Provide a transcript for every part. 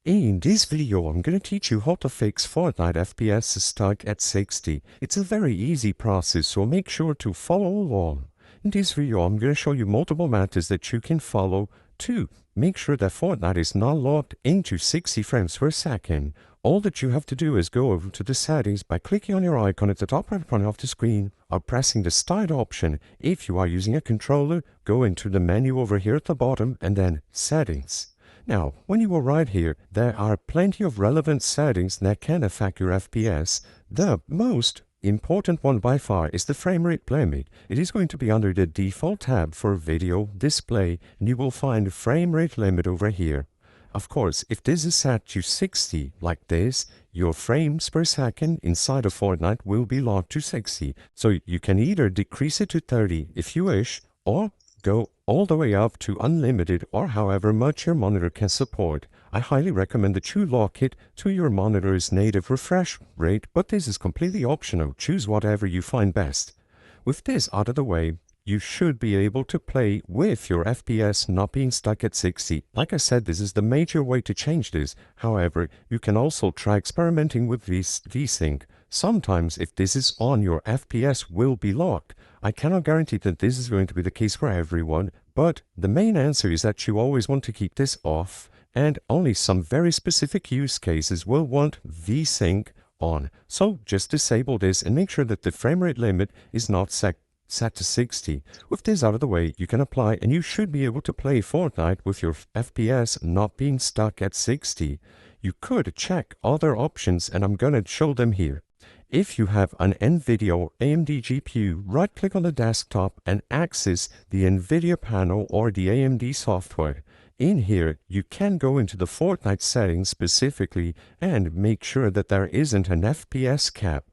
In this video, I'm going to teach you how to fix Fortnite FPS stuck at 60. It's a very easy process, so make sure to follow along. In this video, I'm going to show you multiple methods that you can follow to make sure that Fortnite is not locked into 60 frames per second. All that you have to do is go over to the settings by clicking on your icon at the top right corner of the screen or pressing the start option. If you are using a controller, go into the menu over here at the bottom and then settings. Now, when you arrive here, there are plenty of relevant settings that can affect your FPS. The most important one by far is the frame rate limit. It is going to be under the default tab for video display, and you will find frame rate limit over here. Of course, if this is set to 60 like this, your frames per second inside of Fortnite will be locked to 60. So you can either decrease it to 30 if you wish, or go all the way up to unlimited or however much your monitor can support. I highly recommend that you lock it to your monitor's native refresh rate, but this is completely optional. Choose whatever you find best. With this out of the way, you should be able to play with your FPS not being stuck at 60. Like I said, this is the major way to change this. However, you can also try experimenting with VSync. Sometimes, if this is on, your FPS will be locked. I cannot guarantee that this is going to be the case for everyone, but the main answer is that you always want to keep this off, and only some very specific use cases will want VSync on. So just disable this and make sure that the frame rate limit is not set to 60. With this out of the way, you can apply and you should be able to play Fortnite with your FPS not being stuck at 60. You could check other options and I'm gonna show them here. If you have an NVIDIA or AMD GPU, right-click on the desktop and access the NVIDIA panel or the AMD software. In here, you can go into the Fortnite settings specifically and make sure that there isn't an FPS cap.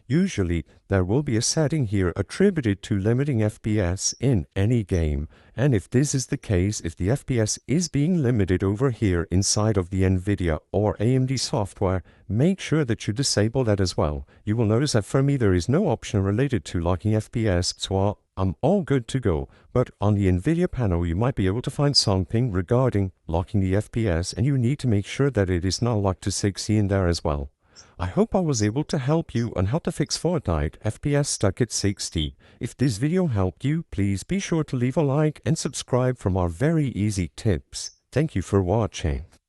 Usually, there will be a setting here attributed to limiting FPS in any game. And if this is the case, if the FPS is being limited over here inside of the NVIDIA or AMD software, make sure that you disable that as well. You will notice that for me there is no option related to locking FPS, so I'm all good to go. But on the NVIDIA panel, you might be able to find something regarding locking the FPS, and you need to make sure that it is not locked to 60 in there as well. I hope I was able to help you on how to fix Fortnite FPS stuck at 60. If this video helped you, please be sure to leave a like and subscribe for more very easy tips. Thank you for watching.